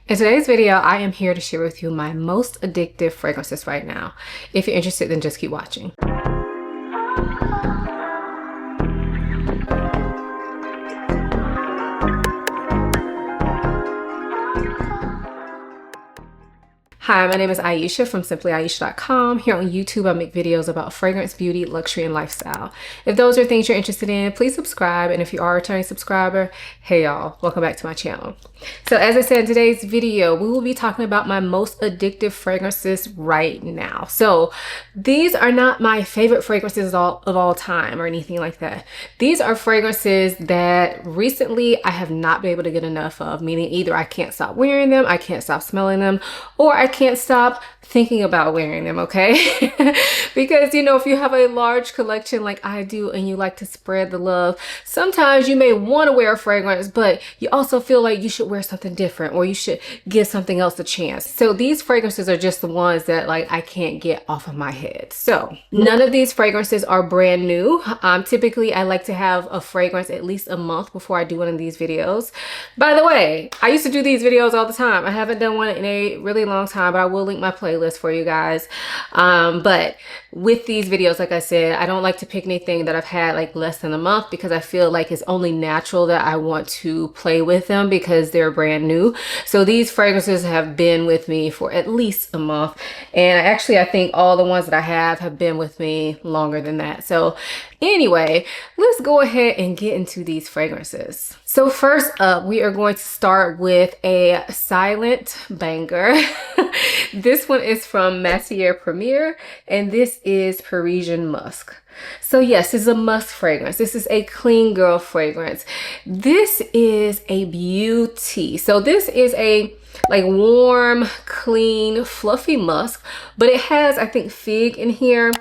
In today's video, I am here to share with you my most addictive fragrances right now. If you're interested, then just keep watching. Hi, my name is Ayesha from simplyayesha.com. Here on YouTube, I make videos about fragrance, beauty, luxury, and lifestyle. If those are things you're interested in, please subscribe. And if you are a returning subscriber, hey y'all, welcome back to my channel. So as I said in today's video, we will be talking about my most addictive fragrances right now. So these are not my favorite fragrances of all time or anything like that. These are fragrances that recently I have not been able to get enough of, meaning either I can't stop wearing them, I can't stop smelling them, or I can't stop thinking about wearing them, okay? Because, you know, if you have a large collection like I do and you like to spread the love, sometimes you may want to wear a fragrance, but you also feel like you should wear something different or you should give something else a chance. So these fragrances are just the ones that like I can't get off of my head. So none of these fragrances are brand new. Typically I like to have a fragrance at least a month before I do one of these videos. By the way, I used to do these videos all the time. I haven't done one in a really long time, but I will link my playlist for you guys. But with these videos, like I said, I don't like to pick anything that I've had like less than a month because I feel like it's only natural that I want to play with them because they're brand new. So these fragrances have been with me for at least a month. And actually, I think all the ones that I have been with me longer than that. So anyway, let's go ahead and get into these fragrances. So first up, we are going to start with a silent banger. This one is from Matiere Premier, and this is Parisian Musk. So yes, this is a musk fragrance. This is a clean girl fragrance. This is a beauty. So this is a like warm, clean, fluffy musk, but it has, I think, fig in here.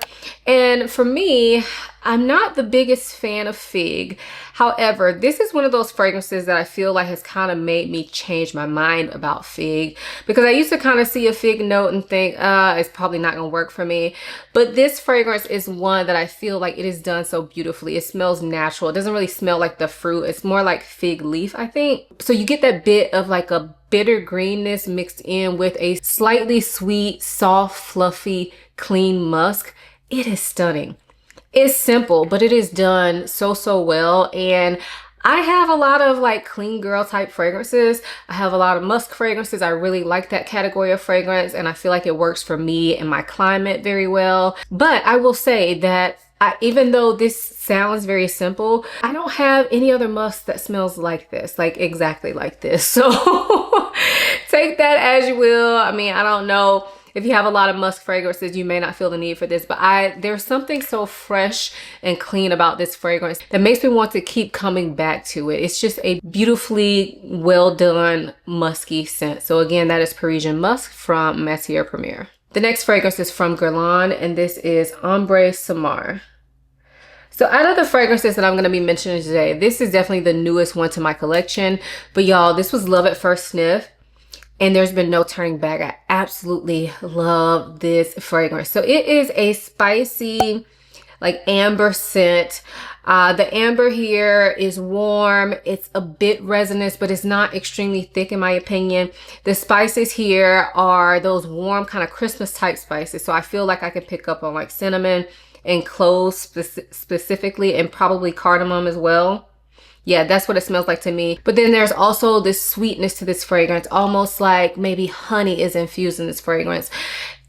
And for me, I'm not the biggest fan of fig. However, this is one of those fragrances that I feel like has kind of made me change my mind about fig, because I used to kind of see a fig note and think, it's probably not gonna work for me. But this fragrance is one that I feel like it is done so beautifully. It smells natural. It doesn't really smell like the fruit. It's more like fig leaf, I think. So you get that bit of like a bitter greenness mixed in with a slightly sweet, soft, fluffy, clean musk. It is stunning. It's simple, but it is done so well. And I have a lot of like clean girl type fragrances. I have a lot of musk fragrances. I really like that category of fragrance, and I feel like it works for me and my climate very well. But I will say that even though this sounds very simple, I don't have any other musk that smells like this, like exactly like this. So take that as you will. I mean, I don't know. If you have a lot of musk fragrances, you may not feel the need for this, but there's something so fresh and clean about this fragrance that makes me want to keep coming back to it. It's just a beautifully well done musky scent. So again, that is Parisian Musk from Matiere Premier. The next fragrance is from Guerlain, and this is Ombre Samar. So out of the fragrances that I'm going to be mentioning today, this is definitely the newest one to my collection. But y'all, this was love at first sniff. And there's been no turning back. I absolutely love this fragrance. So it is a spicy, like amber scent. The amber here is warm. It's a bit resinous, but it's not extremely thick in my opinion. The spices here are those warm kind of Christmas type spices. So I feel like I could pick up on like cinnamon and cloves specifically, and probably cardamom as well. Yeah, that's what it smells like to me. But then there's also this sweetness to this fragrance, almost like maybe honey is infused in this fragrance.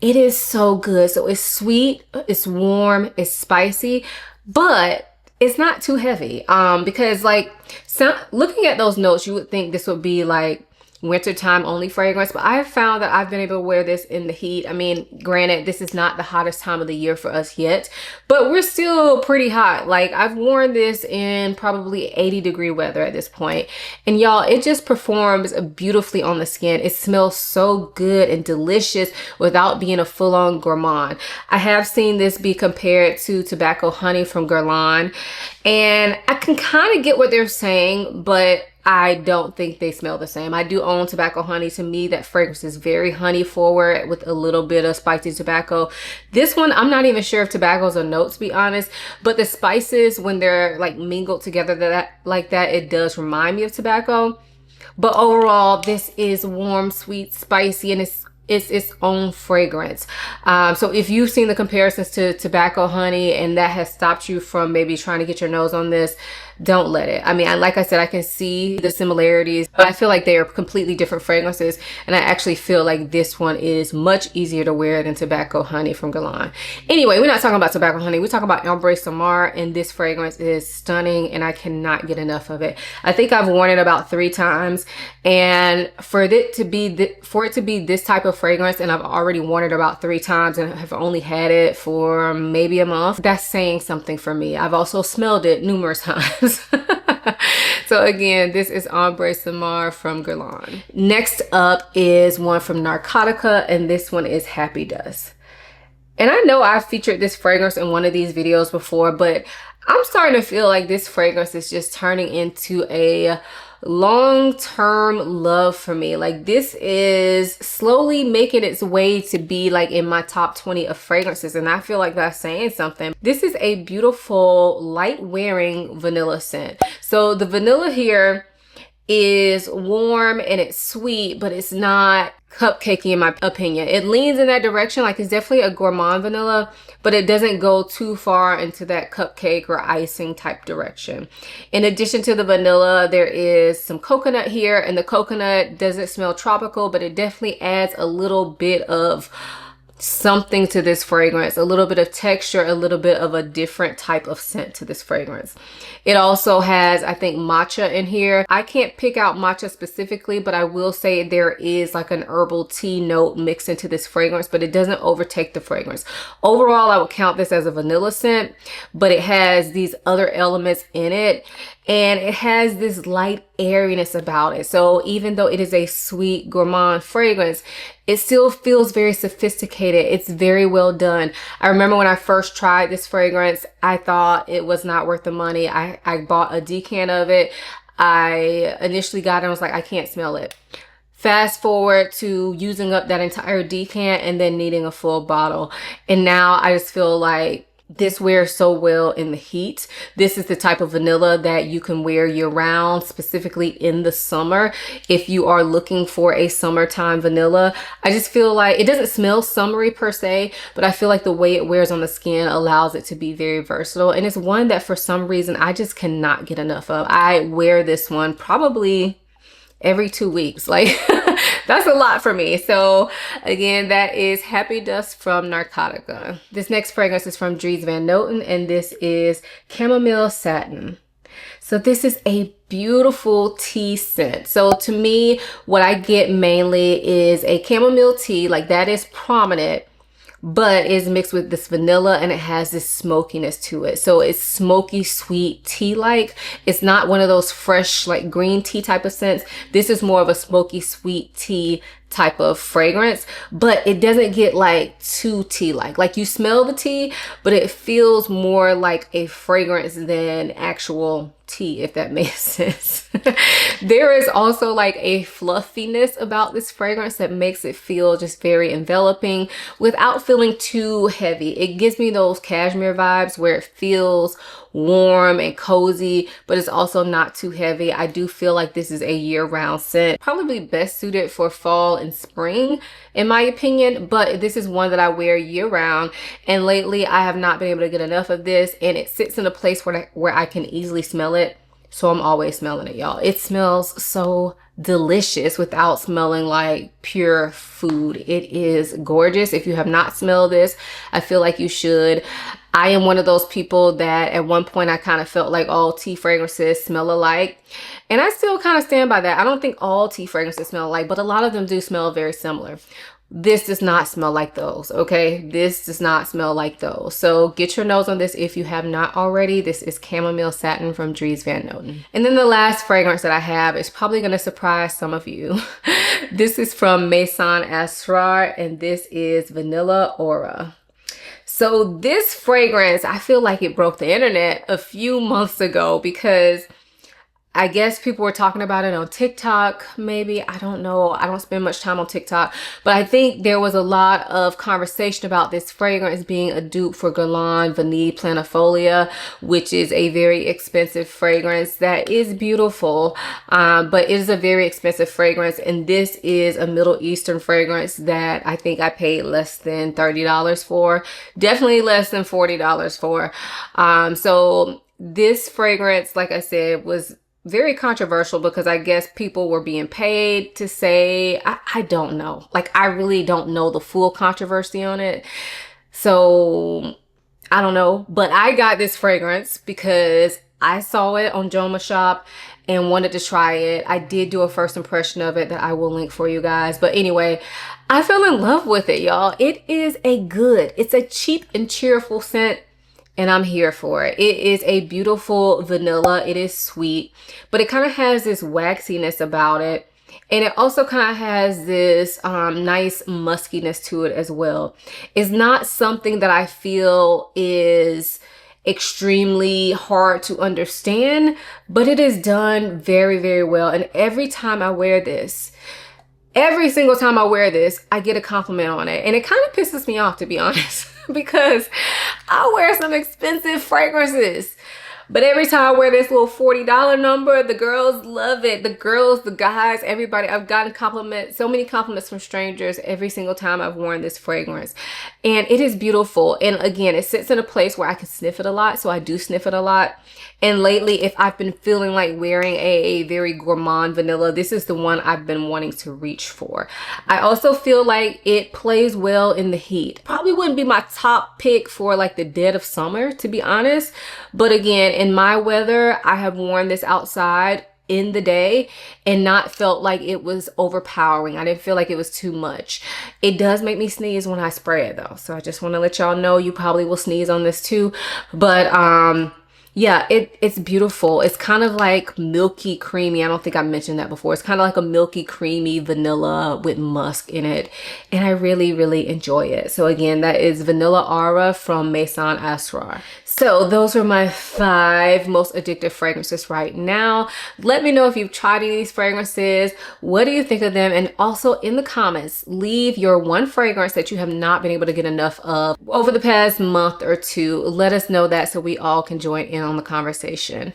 It is so good. So it's sweet, it's warm, it's spicy, but it's not too heavy. Because like looking at those notes, you would think this would be like wintertime only fragrance, but I've found that I've been able to wear this in the heat. I mean, granted, this is not the hottest time of the year for us yet, but we're still pretty hot. Like I've worn this in probably 80-degree weather at this point. And y'all, it just performs beautifully on the skin. It smells so good and delicious without being a full-on gourmand. I have seen this be compared to Tobacco Honey from Guerlain, and I can kind of get what they're saying, but I don't think they smell the same. I do own Tobacco Honey. To me, that fragrance is very honey forward with a little bit of spicy tobacco. This one, I'm not even sure if tobacco is a note, to be honest, but the spices, when they're like mingled together like that, it does remind me of tobacco. But overall, this is warm, sweet, spicy, and it's its own fragrance. So if you've seen the comparisons to tobacco honey and that has stopped you from maybe trying to get your nose on this, don't let it. I mean, like I said, I can see the similarities, but I feel like they are completely different fragrances. And I actually feel like this one is much easier to wear than tobacco honey from Guerlain. Anyway, we're not talking about tobacco honey. We're talking about Ombre Samar, and this fragrance is stunning and I cannot get enough of it. I think I've worn it about 3 times, and for it to be this type of fragrance, and I've already worn it about 3 times and have only had it for maybe a month, that's saying something for me. I've also smelled it numerous times. So again, this is Ombre Samar from Guerlain. Next up is one from Narcotica, and this one is Happy Dust. And I know I've featured this fragrance in one of these videos before, but I'm starting to feel like this fragrance is just turning into a long-term love for me. Like, this is slowly making its way to be like in my top 20 of fragrances, and I feel like that's saying something. This is a beautiful light wearing vanilla scent. So the vanilla here is warm and it's sweet, but it's not cupcakey in my opinion. It leans in that direction, like it's definitely a gourmand vanilla, but it doesn't go too far into that cupcake or icing type direction. In addition to the vanilla, there is some coconut here, and the coconut doesn't smell tropical, but it definitely adds a little bit of something to this fragrance, a little bit of texture, a little bit of a different type of scent to this fragrance. It also has, I think, matcha in here. I can't pick out matcha specifically, but I will say there is like an herbal tea note mixed into this fragrance, but it doesn't overtake the fragrance. Overall, I would count this as a vanilla scent, but it has these other elements in it, and it has this light airiness about it. So even though it is a sweet gourmand fragrance, it still feels very sophisticated. It's very well done. I remember when I first tried this fragrance, I thought it was not worth the money. I bought a decant of it. I initially got it and was like, I can't smell it. Fast forward to using up that entire decant and then needing a full bottle. And now I just feel like this wears so well in the heat. This is the type of vanilla that you can wear year round, specifically in the summer. If you are looking for a summertime vanilla, I just feel like it doesn't smell summery per se, but I feel like the way it wears on the skin allows it to be very versatile. And it's one that for some reason I just cannot get enough of. I wear this one probably every 2 weeks. Like, that's a lot for me. So again, that is Happy Dust from Narcotica. This next fragrance is from Dries Van Noten, and this is Chamomile Satin. So this is a beautiful tea scent. So to me, what I get mainly is a chamomile tea, like that is prominent, but is mixed with this vanilla, and it has this smokiness to it. So it's smoky, sweet tea-like. It's not one of those fresh, like green tea type of scents. This is more of a smoky, sweet tea type of fragrance, but it doesn't get like too tea-like. Like, you smell the tea, but it feels more like a fragrance than actual tea, if that makes sense. There is also like a fluffiness about this fragrance that makes it feel just very enveloping without feeling too heavy. It gives me those cashmere vibes where it feels warm and cozy, but it's also not too heavy. I do feel like this is a year-round scent, probably best suited for fall and spring in my opinion, but this is one that I wear year-round, and lately I have not been able to get enough of this, and it sits in a place where I can easily smell it, so I'm always smelling it, y'all. It smells so delicious without smelling like pure food. It is gorgeous. If you have not smelled this, I feel like you should. I am one of those people that at one point I kind of felt like all tea fragrances smell alike. And I still kind of stand by that. I don't think all tea fragrances smell alike, but a lot of them do smell very similar. This does not smell like those, okay? This does not smell like those. So get your nose on this if you have not already. This is Chamomile Satin from Dries Van Noten. And then the last fragrance that I have is probably going to surprise some of you. This is from Maison Asrar, and this is Vanilla Aura. So this fragrance, I feel like it broke the internet a few months ago because I guess people were talking about it on TikTok, maybe. I don't know. I don't spend much time on TikTok, but I think there was a lot of conversation about this fragrance being a dupe for Guerlain Vanille Planifolia, which is a very expensive fragrance that is beautiful, but it is a very expensive fragrance. And this is a Middle Eastern fragrance that I think I paid less than $30 for, definitely less than $40 for. So this fragrance, like I said, was very controversial because I guess people were being paid to say, I don't know. Like, I really don't know the full controversy on it. So I don't know, but I got this fragrance because I saw it on Joma Shop and wanted to try it. I did do a first impression of it that I will link for you guys. But anyway, I fell in love with it, y'all. It is it's a cheap and cheerful scent, and I'm here for it. It is a beautiful vanilla. It is sweet, but it kind of has this waxiness about it. And it also kind of has this nice muskiness to it as well. It's not something that I feel is extremely hard to understand, but it is done very, very well. And every time I wear this, every single time I wear this, I get a compliment on it. And it kind of pisses me off, to be honest, because I wear some expensive fragrances. But every time I wear this little $40 number, the girls love it. The girls, the guys, everybody. I've gotten compliments, so many compliments from strangers every single time I've worn this fragrance. And it is beautiful. And again, it sits in a place where I can sniff it a lot. So I do sniff it a lot. And lately, if I've been feeling like wearing a very gourmand vanilla, this is the one I've been wanting to reach for. I also feel like it plays well in the heat. Probably wouldn't be my top pick for like the dead of summer, to be honest. But again, in my weather, I have worn this outside in the day and not felt like it was overpowering. I didn't feel like it was too much. It does make me sneeze when I spray it though. So I just want to let y'all know you probably will sneeze on this too. But yeah, it's beautiful. It's kind of like milky creamy. I don't think I mentioned that before. It's kind of like a milky creamy vanilla with musk in it. And I really, really enjoy it. So again, that is Vanilla Aura from Maison Asrar. So those are my 5 most addictive fragrances right now. Let me know if you've tried any of these fragrances. What do you think of them? And also in the comments, leave your one fragrance that you have not been able to get enough of over the past month or 2. Let us know that so we all can join in on the conversation.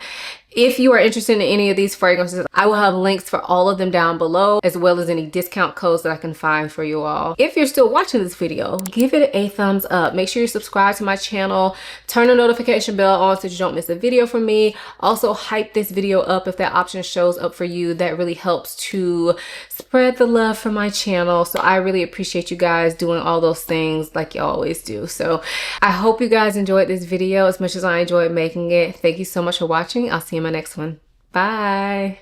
If you are interested in any of these fragrances, I will have links for all of them down below, as well as any discount codes that I can find for you all. If you're still watching this video, give it a thumbs up. Make sure you subscribe to my channel. Turn the notification bell on so you don't miss a video from me. Also, hype this video up if that option shows up for you. That really helps to spread the love for my channel. So I really appreciate you guys doing all those things like you always do. So I hope you guys enjoyed this video as much as I enjoyed making it. Thank you so much for watching. I'll see you in my next one. Bye.